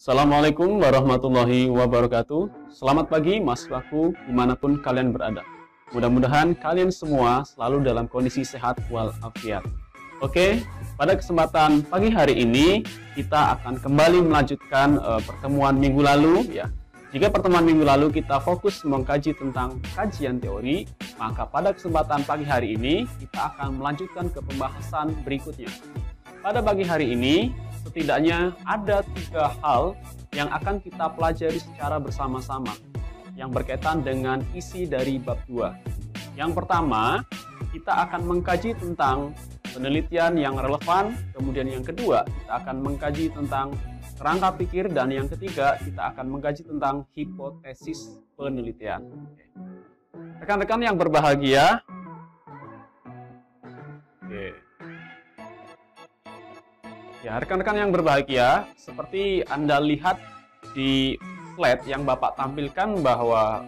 Assalamualaikum warahmatullahi wabarakatuh. Selamat pagi mahasiswaku dimanapun kalian berada. Mudah-mudahan kalian semua selalu dalam kondisi sehat walafiat. Oke, pada kesempatan pagi hari ini kita akan kembali melanjutkan pertemuan minggu lalu ya. Jika pertemuan minggu lalu kita fokus mengkaji tentang kajian teori, maka pada kesempatan pagi hari ini kita akan melanjutkan ke pembahasan berikutnya. Pada pagi hari ini, setidaknya ada 3 hal yang akan kita pelajari secara bersama-sama yang berkaitan dengan isi dari bab 2. Yang pertama, kita akan mengkaji tentang penelitian yang relevan, kemudian yang kedua, kita akan mengkaji tentang kerangka pikir, dan yang ketiga, kita akan mengkaji tentang hipotesis penelitian. Rekan-rekan yang berbahagia, ya, rekan-rekan yang berbahagia, seperti Anda lihat di slide yang Bapak tampilkan bahwa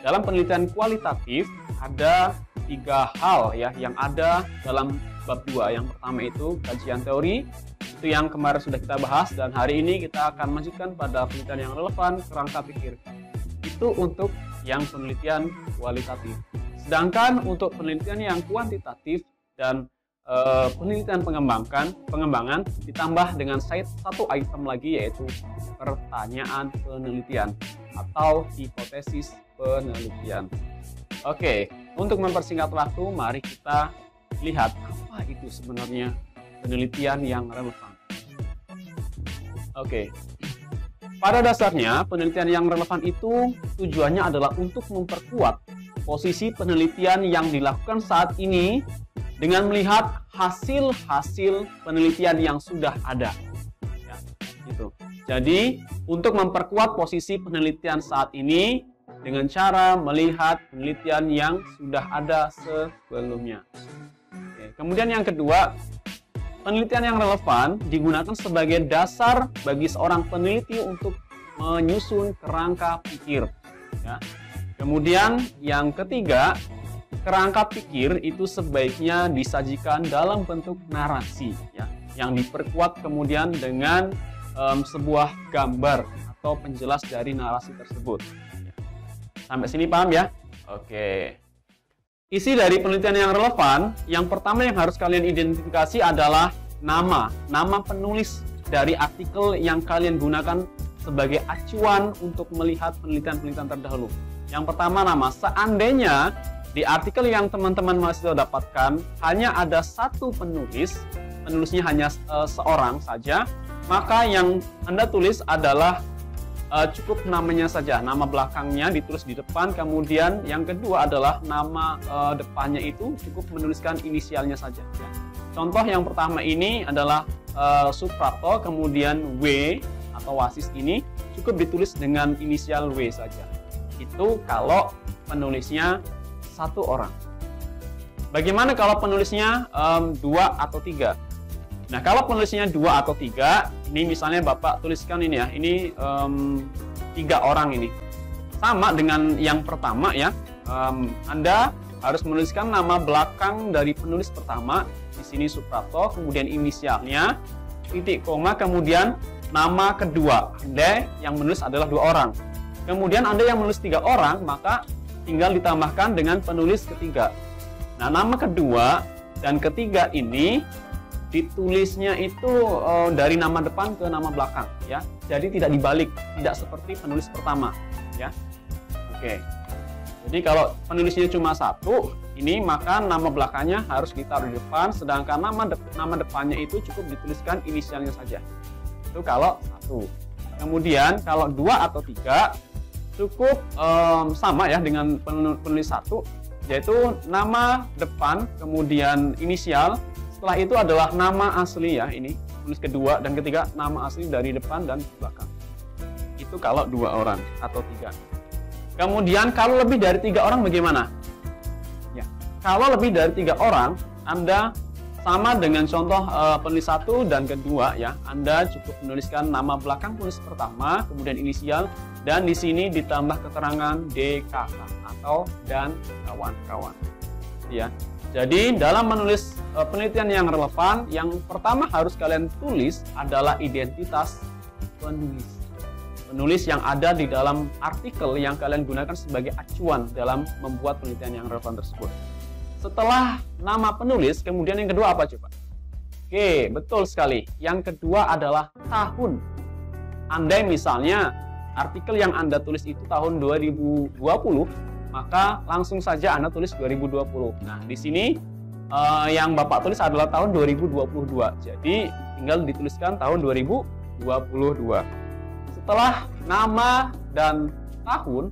dalam penelitian kualitatif ada 3 hal ya yang ada dalam bab 2. Yang pertama itu kajian teori, itu yang kemarin sudah kita bahas, dan hari ini kita akan lanjutkan pada penelitian yang relevan, kerangka pikir. Itu untuk yang penelitian kualitatif. Sedangkan untuk penelitian yang kuantitatif dan penelitian pengembangan ditambah dengan satu item lagi, yaitu pertanyaan penelitian atau hipotesis penelitian. Oke, untuk mempersingkat waktu, mari kita lihat apa itu sebenarnya penelitian yang relevan. Oke, pada dasarnya penelitian yang relevan itu tujuannya adalah untuk memperkuat posisi penelitian yang dilakukan saat ini dengan melihat hasil-hasil penelitian yang sudah ada. Ya, gitu. Jadi, untuk memperkuat posisi penelitian saat ini dengan cara melihat penelitian yang sudah ada sebelumnya. Oke. Kemudian yang kedua, penelitian yang relevan digunakan sebagai dasar bagi seorang peneliti untuk menyusun kerangka pikir. Ya. Kemudian yang ketiga, kerangka pikir itu sebaiknya disajikan dalam bentuk narasi ya, yang diperkuat kemudian dengan sebuah gambar atau penjelas dari narasi tersebut. Sampai sini paham ya? Oke. Isi dari penelitian yang relevan, yang pertama yang harus kalian identifikasi adalah nama penulis dari artikel yang kalian gunakan sebagai acuan untuk melihat penelitian-penelitian terdahulu. Yang pertama nama. Seandainya di artikel yang teman-teman mahasiswa dapatkan hanya ada satu penulisnya hanya seorang saja, maka yang Anda tulis adalah cukup namanya saja, nama belakangnya ditulis di depan, kemudian yang kedua adalah nama depannya itu cukup menuliskan inisialnya saja. Ya. Contoh yang pertama ini adalah Suprapto, kemudian W atau Wasis ini cukup ditulis dengan inisial W saja. Itu kalau penulisnya satu orang. Bagaimana kalau penulisnya 2 atau 3? Nah, kalau penulisnya 2 atau 3, ini misalnya Bapak tuliskan ini ya, ini 3 orang ini. Sama dengan yang pertama ya, Anda harus menuliskan nama belakang dari penulis pertama, di sini Suprapto, kemudian inisialnya, titik koma, kemudian nama kedua. Anda yang menulis adalah 2 orang. Kemudian Anda yang menulis 3 orang, maka tinggal ditambahkan dengan penulis ketiga. Nah, nama kedua dan ketiga ini ditulisnya itu dari nama depan ke nama belakang ya. Jadi tidak dibalik, tidak seperti penulis pertama ya. Oke. Jadi kalau penulisnya cuma satu, ini maka nama belakangnya harus ditaruh di depan, sedangkan nama depannya itu cukup dituliskan inisialnya saja. Itu kalau satu. Kemudian kalau 2 atau 3 cukup sama ya dengan penulis satu, yaitu nama depan, kemudian inisial, setelah itu adalah nama asli ya, ini penulis kedua dan ketiga, nama asli dari depan dan belakang. Itu kalau 2 orang atau 3. Kemudian kalau lebih dari 3 orang bagaimana? Ya, kalau lebih dari 3 orang, Anda sama dengan contoh penulis 1 dan kedua ya, Anda cukup menuliskan nama belakang penulis pertama, kemudian inisial, dan di sini ditambah keterangan DKK atau dan kawan-kawan. Ya. Jadi dalam menulis penelitian yang relevan, yang pertama harus kalian tulis adalah identitas penulis yang ada di dalam artikel yang kalian gunakan sebagai acuan dalam membuat penelitian yang relevan tersebut. Setelah nama penulis, kemudian yang kedua apa coba? Oke, betul sekali. Yang kedua adalah tahun. Andai misalnya artikel yang Anda tulis itu tahun 2020, maka langsung saja Anda tulis 2020. Nah, di sini yang Bapak tulis adalah tahun 2022. Jadi, tinggal dituliskan tahun 2022. Setelah nama dan tahun,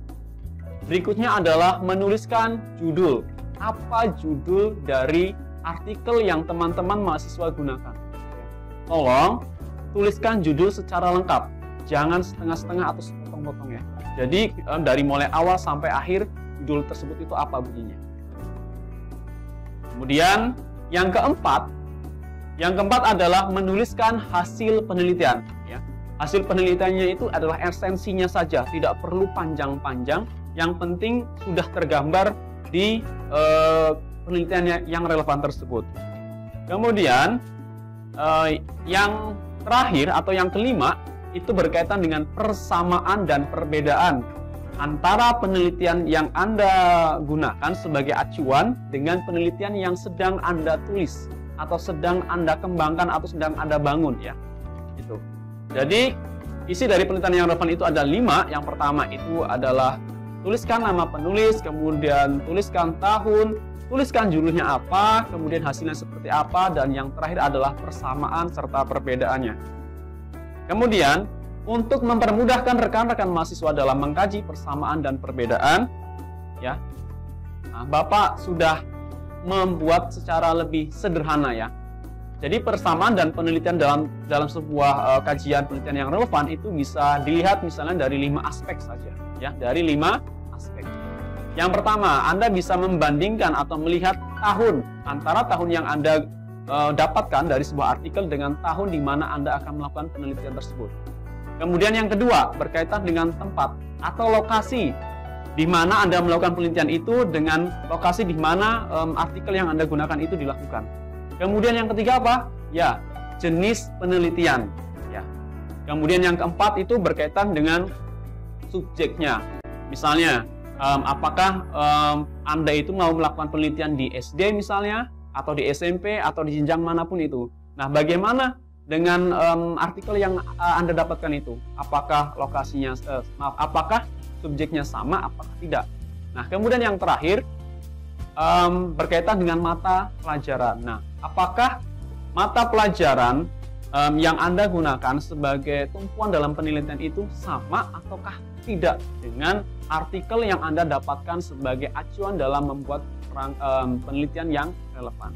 berikutnya adalah menuliskan judul. Apa judul dari artikel yang teman-teman mahasiswa gunakan? Tolong tuliskan judul secara lengkap, jangan setengah-setengah atau sepotong-potong ya. Jadi dari mulai awal sampai akhir judul tersebut itu apa bunyinya. Kemudian yang keempat adalah menuliskan hasil penelitian. Ya. Hasil penelitiannya itu adalah esensinya saja, tidak perlu panjang-panjang. Yang penting sudah tergambar di penelitiannya yang relevan tersebut. Kemudian yang terakhir atau yang kelima itu berkaitan dengan persamaan dan perbedaan antara penelitian yang Anda gunakan sebagai acuan dengan penelitian yang sedang Anda tulis atau sedang Anda kembangkan atau sedang Anda bangun ya. Itu. Jadi isi dari penelitian yang relevan itu ada 5. Yang pertama itu adalah tuliskan nama penulis, kemudian tuliskan tahun, tuliskan judulnya apa, kemudian hasilnya seperti apa, dan yang terakhir adalah persamaan serta perbedaannya. Kemudian, untuk mempermudahkan rekan-rekan mahasiswa dalam mengkaji persamaan dan perbedaan, ya, Bapak sudah membuat secara lebih sederhana ya. Jadi persamaan dan penelitian dalam sebuah kajian penelitian yang relevan itu bisa dilihat misalnya dari 5 aspek saja, ya, dari 5 aspek. Yang pertama, Anda bisa membandingkan atau melihat tahun antara tahun yang Anda dapatkan dari sebuah artikel dengan tahun di mana Anda akan melakukan penelitian tersebut. Kemudian yang kedua, berkaitan dengan tempat atau lokasi di mana Anda melakukan penelitian itu dengan lokasi di mana artikel yang Anda gunakan itu dilakukan. Kemudian yang ketiga apa? Ya, jenis penelitian. Ya. Kemudian yang keempat itu berkaitan dengan subjeknya. Misalnya, apakah Anda itu mau melakukan penelitian di SD misalnya, atau di SMP, atau di jenjang manapun itu. Nah, bagaimana dengan artikel yang Anda dapatkan itu? Apakah lokasinya, apakah subjeknya sama, apakah tidak? Nah, kemudian yang terakhir, berkaitan dengan mata pelajaran. Nah, apakah mata pelajaran yang Anda gunakan sebagai tumpuan dalam penelitian itu sama ataukah tidak dengan artikel yang Anda dapatkan sebagai acuan dalam membuat penelitian yang relevan?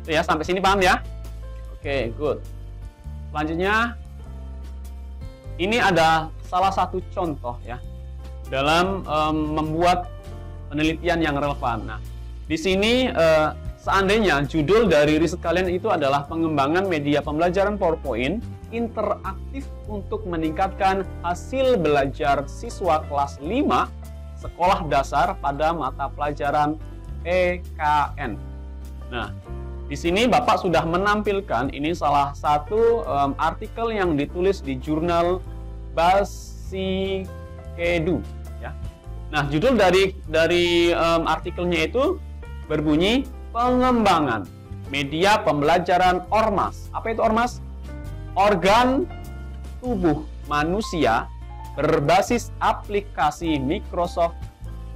Itu ya, sampai sini paham ya? Oke, good. Selanjutnya, ini ada salah satu contoh ya dalam membuat penelitian yang relevan. Nah, di sini seandainya judul dari riset kalian itu adalah pengembangan media pembelajaran PowerPoint interaktif untuk meningkatkan hasil belajar siswa kelas 5 sekolah dasar pada mata pelajaran PKN. Nah, di sini Bapak sudah menampilkan ini salah satu artikel yang ditulis di jurnal Basikedu ya. Nah, judul dari artikelnya itu berbunyi pengembangan media pembelajaran ormas. Apa itu ormas? Organ tubuh manusia berbasis aplikasi Microsoft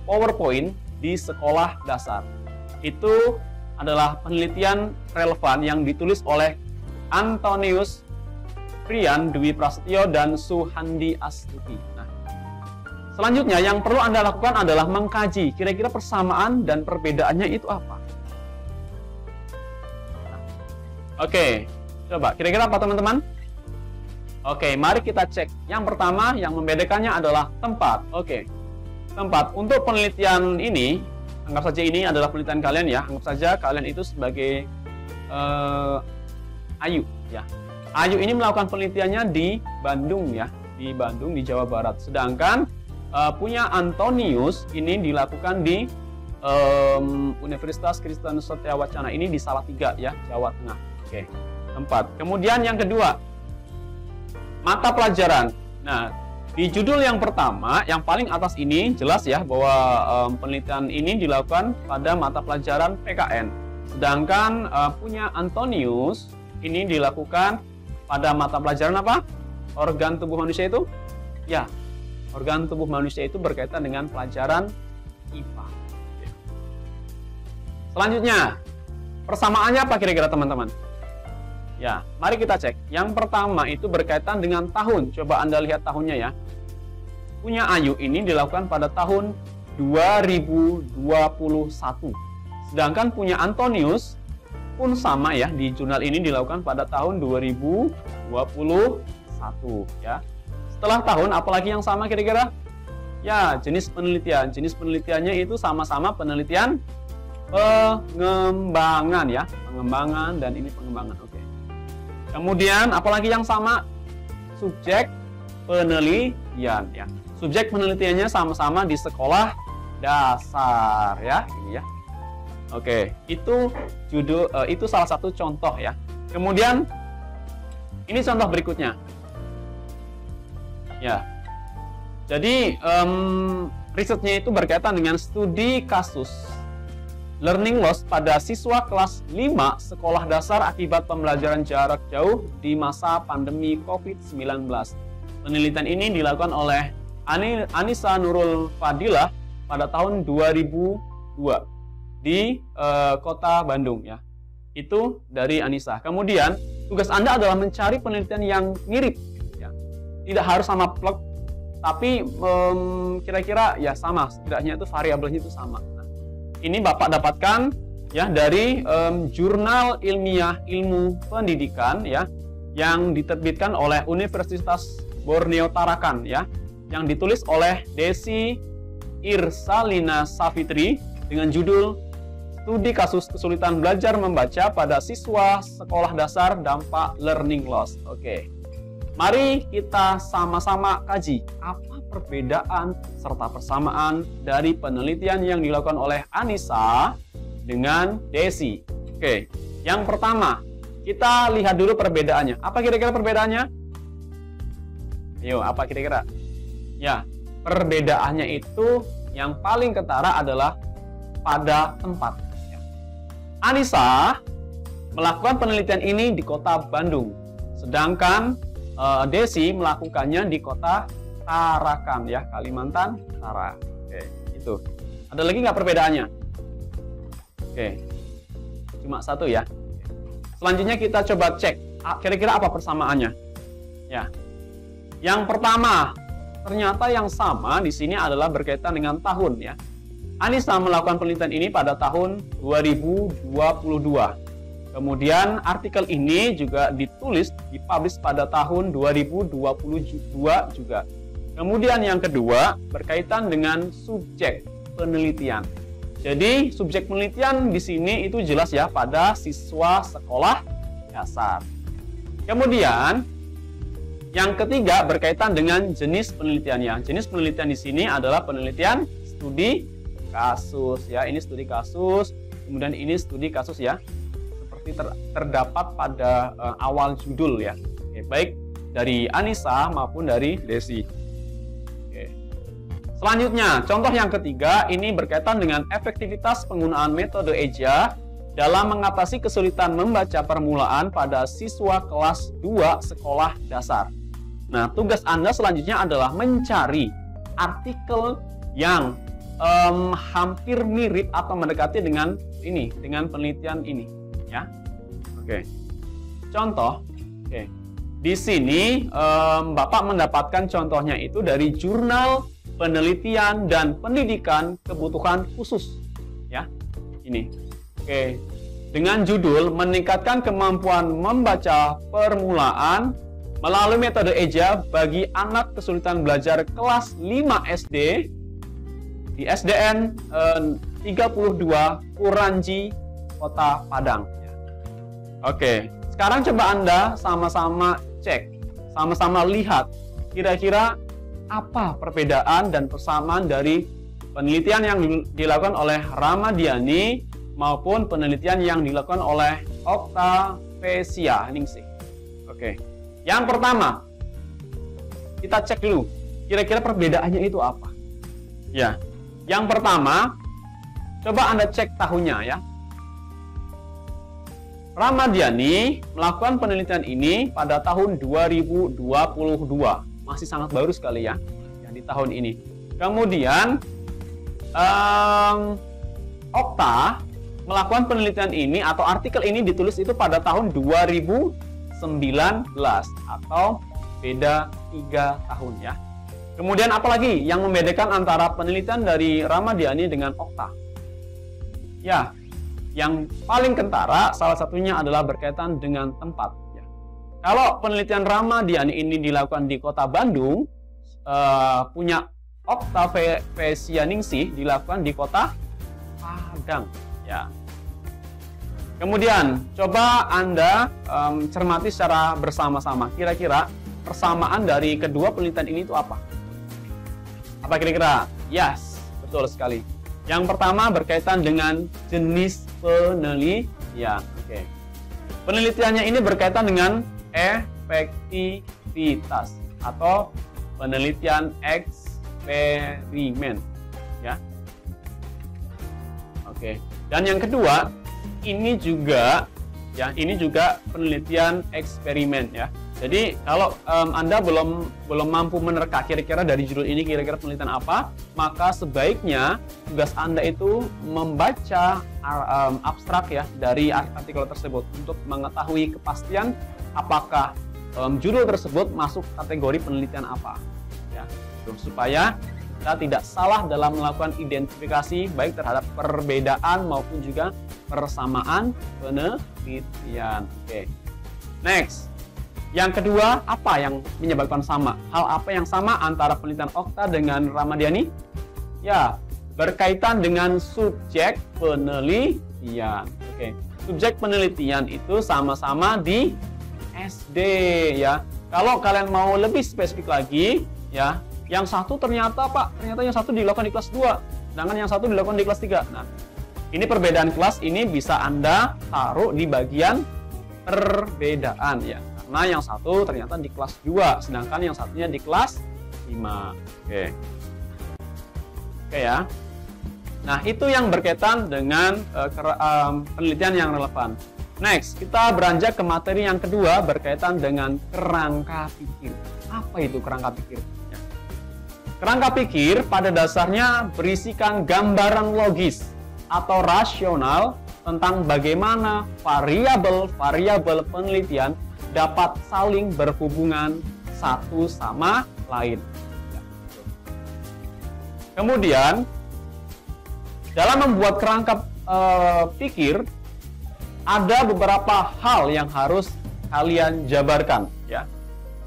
PowerPoint di sekolah dasar. Itu adalah penelitian relevan yang ditulis oleh Antonius Priyan Dwi Prasetyo dan Suhandi Astuti. Nah, selanjutnya yang perlu Anda lakukan adalah mengkaji kira-kira persamaan dan perbedaannya itu apa. Nah, oke, coba kira-kira apa teman-teman? Oke, mari kita cek. Yang pertama yang membedakannya adalah tempat. Oke, tempat. Untuk penelitian ini, anggap saja ini adalah penelitian kalian ya. Anggap saja kalian itu sebagai Ayu ya. Ayu ini melakukan penelitiannya di Bandung ya, di Bandung di Jawa Barat. Sedangkan punya Antonius ini dilakukan di Universitas Kristen Satya Wacana ini di Salatiga ya, Jawa Tengah. Oke, tempat. Kemudian yang kedua, Mata pelajaran. Nah, di judul yang pertama, yang paling atas ini jelas ya bahwa penelitian ini dilakukan pada mata pelajaran PKN. Sedangkan punya Antonius ini dilakukan pada mata pelajaran apa? Organ tubuh manusia itu? Ya, organ tubuh manusia itu berkaitan dengan pelajaran IPA. Selanjutnya, persamaannya apa kira-kira teman-teman? Ya, mari kita cek. Yang pertama itu berkaitan dengan tahun. Coba Anda lihat tahunnya ya. Punya Ayu ini dilakukan pada tahun 2021. Sedangkan punya Antonius pun sama ya, di jurnal ini dilakukan pada tahun 2021 ya. Setelah tahun apalagi yang sama kira-kira? Ya, jenis penelitian. Jenis penelitiannya itu sama-sama penelitian pengembangan ya, pengembangan dan ini pengembangan. Oke. Kemudian apalagi yang sama? Subjek penelitian ya. Subjek penelitiannya sama-sama di sekolah dasar ya, ini ya. Oke, itu judul itu salah satu contoh ya. Kemudian ini contoh berikutnya. Ya. Jadi risetnya itu berkaitan dengan studi kasus learning loss pada siswa kelas 5 sekolah dasar akibat pembelajaran jarak jauh di masa pandemi COVID-19. Penelitian ini dilakukan oleh Anissa Nurul Fadilah pada tahun 2002 di kota Bandung ya. Itu dari Anissa. Kemudian tugas Anda adalah mencari penelitian yang mirip ya. Tidak harus sama plek, tapi kira-kira ya sama, setidaknya itu variabelnya itu sama. Ini Bapak dapatkan ya dari jurnal ilmiah ilmu pendidikan ya yang diterbitkan oleh Universitas Borneo Tarakan ya, yang ditulis oleh Desi Irsalina Safitri dengan judul Studi Kasus Kesulitan Belajar Membaca pada Siswa Sekolah Dasar Dampak Learning Loss. Oke. Mari kita sama-sama kaji apa perbedaan serta persamaan dari penelitian yang dilakukan oleh Anissa dengan Desi. Oke, yang pertama, kita lihat dulu perbedaannya. Apa kira-kira perbedaannya? Ayo, apa kira-kira? Ya, perbedaannya itu yang paling ketara adalah pada tempat. Anissa melakukan penelitian ini di kota Bandung, sedangkan Desi melakukannya di kota Tarakan ya, Kalimantan Utara. Oke, itu. Ada lagi nggak perbedaannya? Oke, cuma satu ya. Selanjutnya kita coba cek kira-kira apa persamaannya. Ya, yang pertama ternyata yang sama di sini adalah berkaitan dengan tahun ya. Anissa melakukan penelitian ini pada tahun 2022. Kemudian artikel ini juga dipublish pada tahun 2022 juga. Kemudian yang kedua berkaitan dengan subjek penelitian. Jadi subjek penelitian di sini itu jelas ya pada siswa sekolah dasar. Kemudian yang ketiga berkaitan dengan jenis penelitiannya. Jenis penelitian di sini adalah penelitian studi kasus ya. Ini studi kasus, kemudian ini studi kasus ya. Seperti terdapat pada awal judul ya. Oke, baik dari Anissa maupun dari Desi. Oke. Selanjutnya, contoh yang ketiga ini berkaitan dengan efektivitas penggunaan metode EJA dalam mengatasi kesulitan membaca permulaan pada siswa kelas 2 sekolah dasar. Nah, tugas Anda selanjutnya adalah mencari artikel yang hampir mirip atau mendekati dengan penelitian ini. Ya, oke. Contoh, oke. Di sini Bapak mendapatkan contohnya itu dari Jurnal Penelitian dan Pendidikan Kebutuhan Khusus, ya. Ini, oke. Dengan judul meningkatkan kemampuan membaca permulaan melalui metode EJA bagi anak kesulitan belajar kelas 5 SD di SDN 32 Kuranji, Kota Padang. Oke, sekarang coba Anda sama-sama cek, sama-sama lihat kira-kira apa perbedaan dan persamaan dari penelitian yang dilakukan oleh Ramadiani maupun penelitian yang dilakukan oleh Octavesia Ningsih. Oke, yang pertama, kita cek dulu kira-kira perbedaannya itu apa. Ya, yang pertama, coba Anda cek tahunnya ya. Ramadhani melakukan penelitian ini pada tahun 2022, masih sangat baru sekali ya, yang di tahun ini. Kemudian Okta melakukan penelitian ini atau artikel ini ditulis itu pada tahun 2019 atau beda 3 tahun ya. Kemudian apalagi yang membedakan antara penelitian dari Ramadhani dengan Okta? Ya, yang paling kentara salah satunya adalah berkaitan dengan tempat. Ya. Kalau penelitian Ramadhani ini dilakukan di Kota Bandung, punya Okta Vesyaningsih dilakukan di Kota Padang. Ya. Kemudian coba Anda cermati secara bersama-sama. Kira-kira persamaan dari kedua penelitian ini itu apa? Apa kira-kira? Yes, betul sekali. Yang pertama berkaitan dengan jenis penelitian. Oke. Penelitiannya ini berkaitan dengan efektivitas atau penelitian eksperimen, ya. Oke. Dan yang kedua, ini juga penelitian eksperimen ya. Jadi kalau Anda belum mampu menerka kira-kira dari judul ini kira-kira penelitian apa, maka sebaiknya tugas Anda itu membaca abstrak ya dari artikel tersebut untuk mengetahui kepastian apakah judul tersebut masuk kategori penelitian apa ya. Supaya kita tidak salah dalam melakukan identifikasi baik terhadap perbedaan maupun juga persamaan penelitian. Oke. Next. Yang kedua, apa yang menyebabkan sama? Hal apa yang sama antara penelitian Okta dengan Ramadhani? Ya, berkaitan dengan subjek penelitian. Oke. Subjek penelitian itu sama-sama di SD ya. Kalau kalian mau lebih spesifik lagi, ya, yang satu ternyata yang satu dilakukan di kelas 2, sedangkan yang satu dilakukan di kelas 3. Nah, ini perbedaan kelas ini bisa Anda taruh di bagian perbedaan ya. Karena yang satu ternyata di kelas 2, sedangkan yang satunya di kelas 5. Oke. Oke ya. Nah, itu yang berkaitan dengan penelitian yang relevan. Next, kita beranjak ke materi yang kedua berkaitan dengan kerangka pikir. Apa itu kerangka pikir? Ya. Kerangka pikir pada dasarnya berisikan gambaran logis atau rasional tentang bagaimana variabel-variabel penelitian dapat saling berhubungan satu sama lain. Kemudian, dalam membuat kerangka pikir, ada beberapa hal yang harus kalian jabarkan. Ya.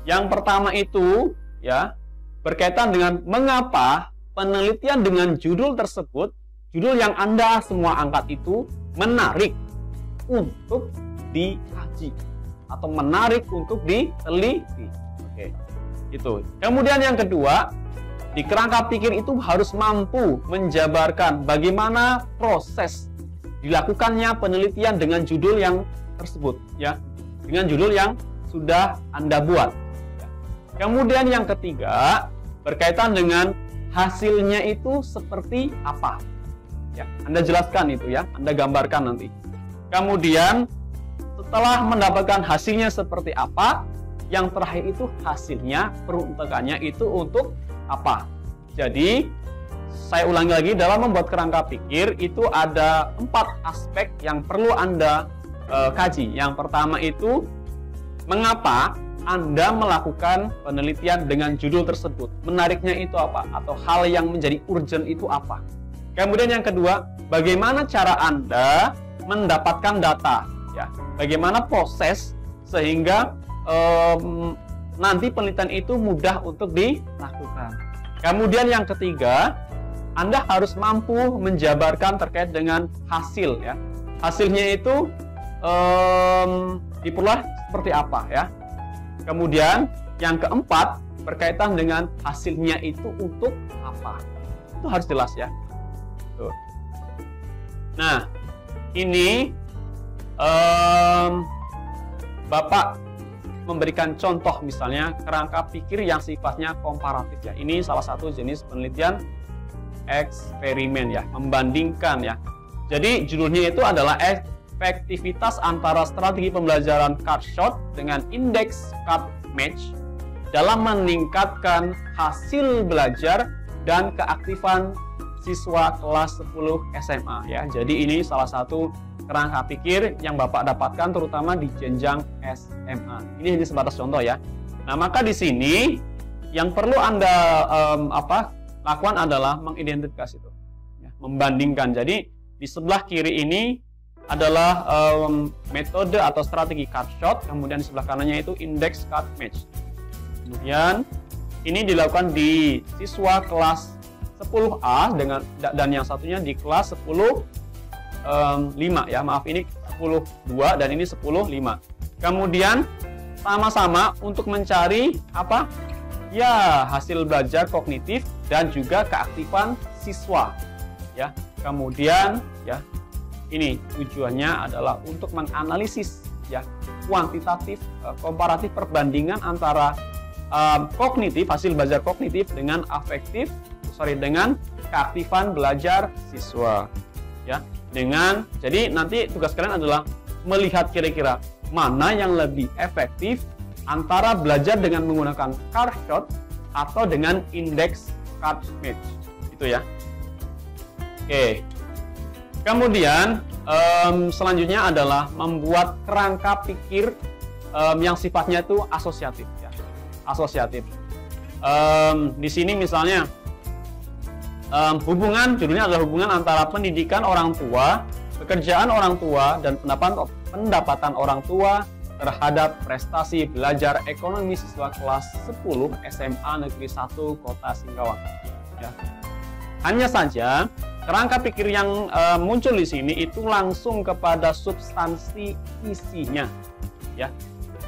Yang pertama itu, ya, berkaitan dengan mengapa penelitian dengan judul tersebut, judul yang Anda semua angkat itu menarik untuk dikaji atau menarik untuk diteliti. Oke, itu. Kemudian yang kedua, di kerangka pikir itu harus mampu menjabarkan bagaimana proses dilakukannya penelitian dengan judul yang tersebut, ya, dengan judul yang sudah Anda buat. Ya. Kemudian yang ketiga, berkaitan dengan hasilnya itu seperti apa. Ya, Anda jelaskan itu ya, Anda gambarkan nanti. Kemudian setelah mendapatkan hasilnya seperti apa, yang terakhir itu hasilnya, peruntukannya itu untuk apa. Jadi, saya ulangi lagi, dalam membuat kerangka pikir itu ada 4 aspek yang perlu Anda kaji. Yang pertama itu, mengapa Anda melakukan penelitian dengan judul tersebut? Menariknya itu apa? Atau hal yang menjadi urgent itu apa? Kemudian yang kedua, bagaimana cara Anda mendapatkan data? Ya, bagaimana proses sehingga nanti penelitian itu mudah untuk dilakukan. Kemudian yang ketiga, Anda harus mampu menjabarkan terkait dengan hasil. Ya, hasilnya itu diperoleh seperti apa ya. Kemudian yang keempat berkaitan dengan hasilnya itu untuk apa. Itu harus jelas ya. Tuh. Nah, ini Bapak memberikan contoh misalnya kerangka pikir yang sifatnya komparatif ya. Ini salah satu jenis penelitian eksperimen ya, membandingkan ya. Jadi judulnya itu adalah efektivitas antara strategi pembelajaran card shot dengan indeks card match dalam meningkatkan hasil belajar dan keaktifan siswa kelas 10 SMA ya. Jadi ini salah satu kerangka pikir yang Bapak dapatkan terutama di jenjang SMA. Ini hanya sebatas contoh ya. Nah, maka di sini yang perlu Anda lakukan adalah mengidentifikasi itu, ya, membandingkan. Jadi di sebelah kiri ini adalah metode atau strategi card shot, kemudian di sebelah kanannya itu index card match. Kemudian ini dilakukan di siswa kelas 10A dan yang satunya di kelas 10 5 ya, maaf, ini 10-2 dan ini 10-5. Kemudian sama-sama untuk mencari apa? Ya, hasil belajar kognitif dan juga keaktifan siswa. Ya. Kemudian ya, ini tujuannya adalah untuk menganalisis ya kuantitatif komparatif perbandingan antara kognitif, hasil belajar kognitif dengan dengan keaktifan belajar siswa ya. Jadi nanti tugas kalian adalah melihat kira-kira mana yang lebih efektif antara belajar dengan menggunakan card shot atau dengan index card match itu ya. Oke. Kemudian selanjutnya adalah membuat kerangka pikir yang sifatnya itu asosiatif ya. Asosiatif. Di sini misalnya judulnya adalah hubungan antara pendidikan orang tua, pekerjaan orang tua, dan pendapatan orang tua terhadap prestasi belajar ekonomi siswa kelas 10 SMA Negeri 1 Kota Singkawang. Ya. Hanya saja kerangka pikir yang muncul di sini itu langsung kepada substansi isinya, ya,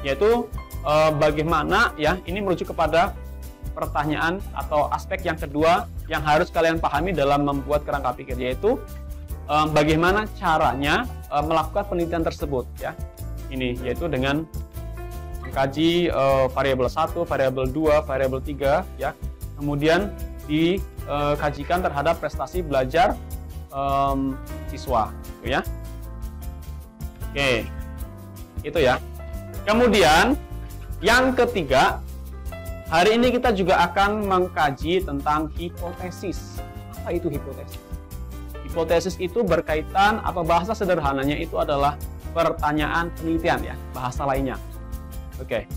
yaitu bagaimana ya ini merujuk kepada pertanyaan atau aspek yang kedua yang harus kalian pahami dalam membuat kerangka pikir, yaitu bagaimana caranya melakukan penelitian tersebut ya. Ini yaitu dengan mengkaji variabel 1, variabel 2, variabel 3 ya. Kemudian dikajikan terhadap prestasi belajar siswa gitu ya. Oke. Itu ya. Kemudian yang ketiga, hari ini kita juga akan mengkaji tentang hipotesis. Apa itu hipotesis? Hipotesis itu berkaitan, atau bahasa sederhananya itu adalah pertanyaan penelitian ya, bahasa lainnya. Oke.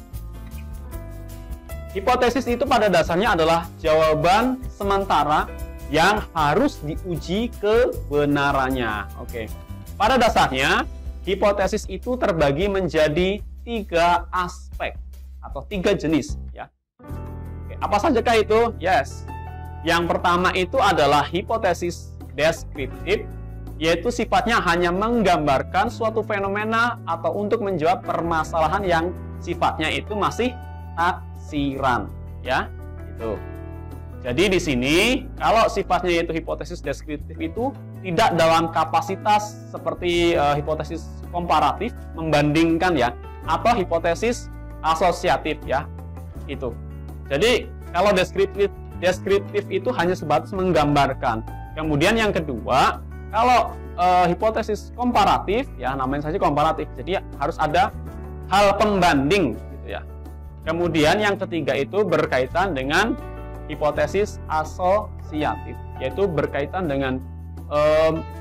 Hipotesis itu pada dasarnya adalah jawaban sementara yang harus diuji kebenarannya. Oke. Pada dasarnya, hipotesis itu terbagi menjadi 3 aspek atau 3 jenis ya. Apa sajakah itu? Yes. Yang pertama itu adalah hipotesis deskriptif, yaitu sifatnya hanya menggambarkan suatu fenomena atau untuk menjawab permasalahan yang sifatnya itu masih taksiran, ya. Itu. Jadi di sini kalau sifatnya itu hipotesis deskriptif itu tidak dalam kapasitas seperti hipotesis komparatif membandingkan ya, atau hipotesis asosiatif ya. Itu. Jadi kalau deskriptif itu hanya sebatas menggambarkan. Kemudian yang kedua, kalau hipotesis komparatif ya, namanya saja komparatif. Jadi harus ada hal pembanding gitu ya. Kemudian yang ketiga itu berkaitan dengan hipotesis asosiatif, yaitu berkaitan dengan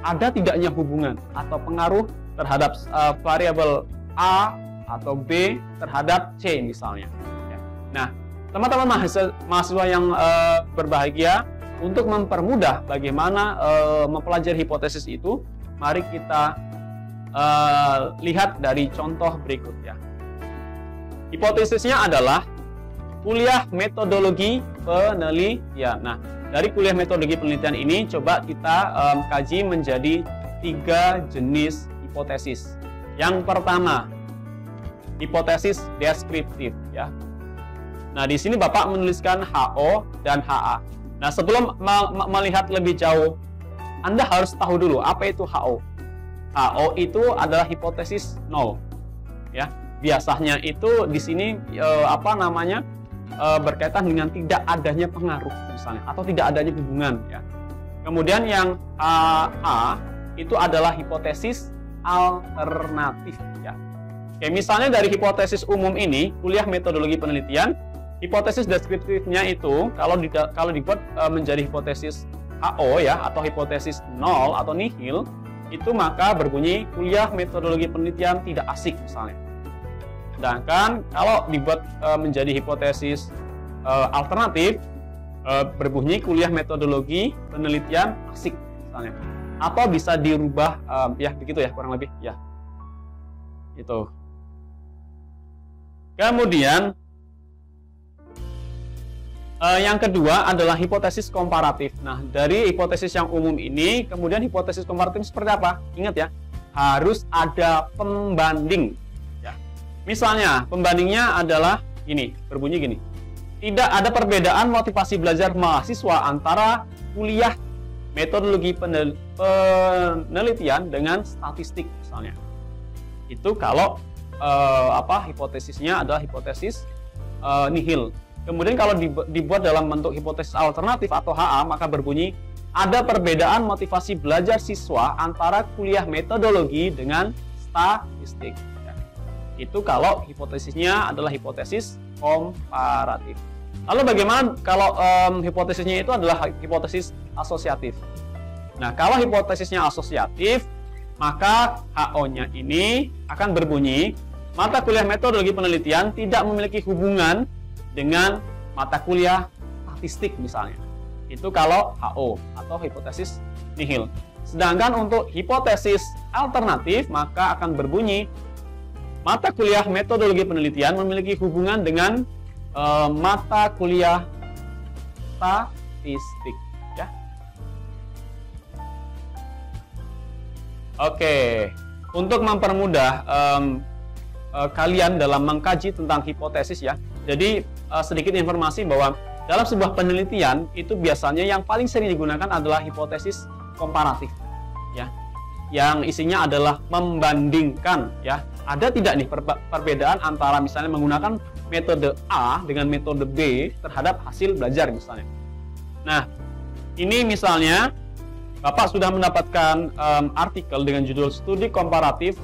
ada tidaknya hubungan atau pengaruh terhadap variabel A atau B terhadap C misalnya. Ya. Nah, teman-teman mahasiswa yang berbahagia, untuk mempermudah bagaimana mempelajari hipotesis itu, mari kita lihat dari contoh berikut ya. Hipotesisnya adalah kuliah metodologi penelitian. Nah, dari kuliah metodologi penelitian ini coba kita kaji menjadi 3 jenis hipotesis. Yang pertama, hipotesis deskriptif ya. Nah, di sini Bapak menuliskan HO dan HA. Nah, sebelum melihat lebih jauh, Anda harus tahu dulu apa itu HO. HO itu adalah hipotesis nol. Ya. biasanya itu di sini berkaitan dengan tidak adanya pengaruh misalnya atau tidak adanya hubungan ya. Kemudian yang A itu adalah hipotesis alternatif ya. Oke, misalnya dari hipotesis umum ini, kuliah metodologi penelitian, hipotesis deskriptifnya itu kalau dibuat menjadi hipotesis HO ya atau hipotesis nol atau nihil, itu maka berbunyi kuliah metodologi penelitian tidak asik misalnya. Sedangkan kalau dibuat menjadi hipotesis alternatif, berbunyi kuliah metodologi penelitian asik misalnya. Atau bisa dirubah ya begitu ya kurang lebih ya. Itu. Kemudian yang kedua adalah hipotesis komparatif. Nah, dari hipotesis yang umum ini, kemudian hipotesis komparatif seperti apa? Ingat ya, harus ada pembanding. Ya. Misalnya, pembandingnya adalah ini, berbunyi gini. Tidak ada perbedaan motivasi belajar mahasiswa antara kuliah metodologi penelitian dengan statistik misalnya. Itu kalau hipotesisnya adalah hipotesis nihil. Kemudian kalau dibuat dalam bentuk hipotesis alternatif atau HA, maka berbunyi ada perbedaan motivasi belajar siswa antara kuliah metodologi dengan statistik. Ya. Itu kalau hipotesisnya adalah hipotesis komparatif. Lalu bagaimana kalau hipotesisnya itu adalah hipotesis asosiatif? Nah, kalau hipotesisnya asosiatif, maka HO-nya ini akan berbunyi mata kuliah metodologi penelitian tidak memiliki hubungan dengan mata kuliah statistik misalnya. Itu kalau HO atau hipotesis nihil. Sedangkan untuk hipotesis alternatif maka akan berbunyi mata kuliah metodologi penelitian memiliki hubungan dengan mata kuliah statistik ya. Oke, untuk mempermudah kalian dalam mengkaji tentang hipotesis ya. Jadi sedikit informasi bahwa dalam sebuah penelitian itu biasanya yang paling sering digunakan adalah hipotesis komparatif ya. Yang isinya adalah membandingkan ya. Ada tidak nih perbedaan antara misalnya menggunakan metode A dengan metode B terhadap hasil belajar misalnya. Nah, ini misalnya Bapak sudah mendapatkan artikel dengan judul Studi Komparatif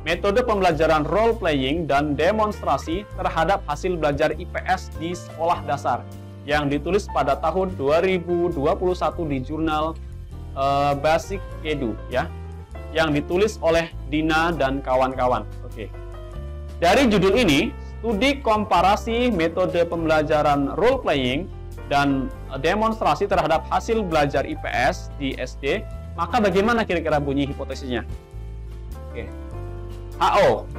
Metode Pembelajaran Role Playing dan Demonstrasi terhadap Hasil Belajar IPS di Sekolah Dasar yang ditulis pada tahun 2021 di jurnal Basic Edu ya, yang ditulis oleh Dina dan kawan-kawan. Oke. Dari judul ini, studi komparasi metode pembelajaran role playing dan demonstrasi terhadap hasil belajar IPS di SD, maka bagaimana kira-kira bunyi hipotesisnya? Oke. HO.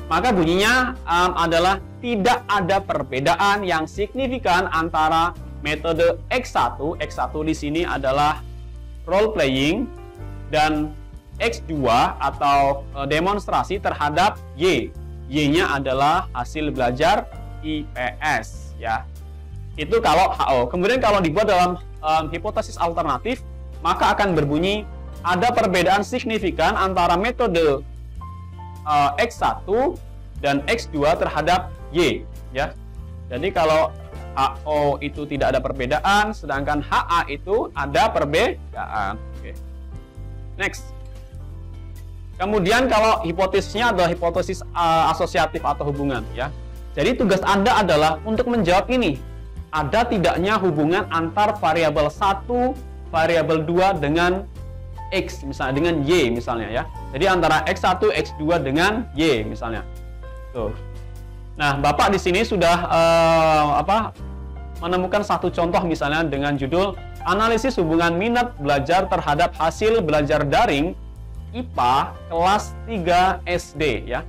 Maka bunyinya adalah tidak ada perbedaan yang signifikan antara metode X1 di sini adalah role playing dan X2 atau demonstrasi terhadap Y. Y-nya adalah hasil belajar IPS ya. Itu kalau HO. Kemudian kalau dibuat dalam hipotesis alternatif, maka akan berbunyi ada perbedaan signifikan antara metode X1 dan X2 terhadap Y ya. Jadi kalau HO itu tidak ada perbedaan, sedangkan HA itu ada perbedaan. Oke. Next. Kemudian kalau hipotesisnya adalah hipotesis asosiatif atau hubungan ya. Jadi tugas Anda adalah untuk menjawab ini. Ada tidaknya hubungan antar variabel 1, variabel 2 dengan X misalnya, dengan Y misalnya ya. Jadi antara X1, X2 dengan Y misalnya. Tuh. Nah, Bapak di sini sudah menemukan satu contoh misalnya dengan judul Analisis Hubungan Minat Belajar Terhadap Hasil Belajar Daring IPA kelas 3 SD ya.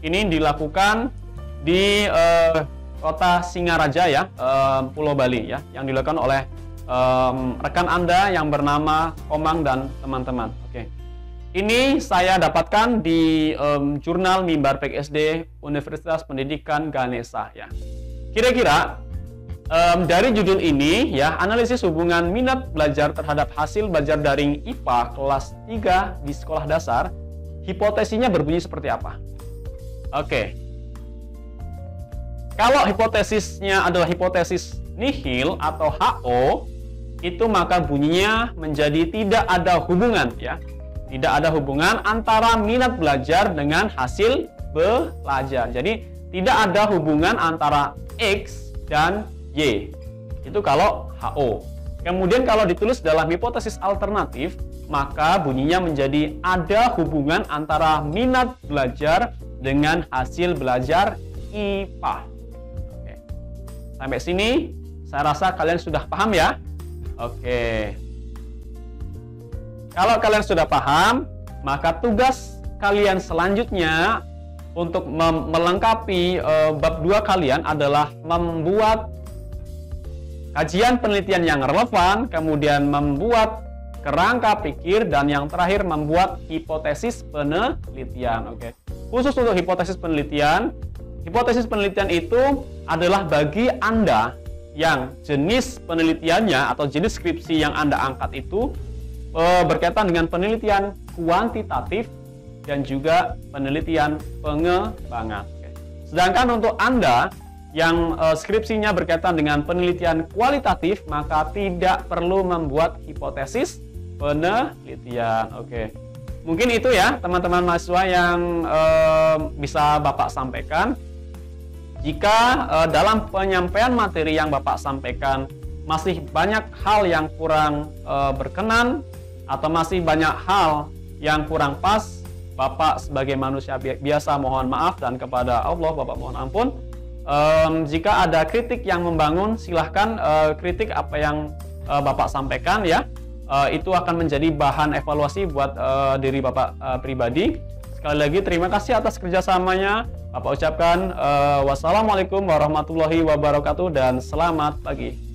Ini dilakukan di Kota Singaraja ya, Pulau Bali ya, yang dilakukan oleh rekan Anda yang bernama Komang dan teman-teman. Oke. Ini saya dapatkan di jurnal Mimbar PGSD Universitas Pendidikan Ganesha ya. Kira-kira dari judul ini ya, analisis hubungan minat belajar terhadap hasil belajar daring IPA kelas 3 di sekolah dasar, hipotesinya berbunyi seperti apa? Oke. Kalau hipotesisnya adalah hipotesis nihil atau HO, itu maka bunyinya menjadi tidak ada hubungan ya. Tidak ada hubungan antara minat belajar dengan hasil belajar. Jadi tidak ada hubungan antara X dan Y. Itu kalau HO. Kemudian kalau ditulis dalam hipotesis alternatif, maka bunyinya menjadi ada hubungan antara minat belajar dengan hasil belajar IPA. Oke. Sampai sini saya rasa kalian sudah paham ya. Oke. Kalau kalian sudah paham, maka tugas kalian selanjutnya untuk melengkapi bab 2 kalian adalah membuat kajian penelitian yang relevan, kemudian membuat kerangka pikir, dan yang terakhir membuat hipotesis penelitian. Oke. Khusus untuk hipotesis penelitian itu adalah bagi Anda yang jenis penelitiannya atau jenis skripsi yang Anda angkat itu berkaitan dengan penelitian kuantitatif dan juga penelitian pengembangan. Oke. Sedangkan untuk Anda yang skripsinya berkaitan dengan penelitian kualitatif, maka tidak perlu membuat hipotesis penelitian. Oke. Mungkin itu ya teman-teman mahasiswa yang bisa Bapak sampaikan. Jika dalam penyampaian materi yang Bapak sampaikan masih banyak hal yang kurang berkenan atau masih banyak hal yang kurang pas, Bapak sebagai manusia biasa mohon maaf, dan kepada Allah Bapak mohon ampun. Jika ada kritik yang membangun, silahkan kritik apa yang Bapak sampaikan ya. Itu akan menjadi bahan evaluasi buat diri Bapak pribadi. Sekali lagi terima kasih atas kerjasamanya. Bapak ucapkan wassalamualaikum warahmatullahi wabarakatuh dan selamat pagi.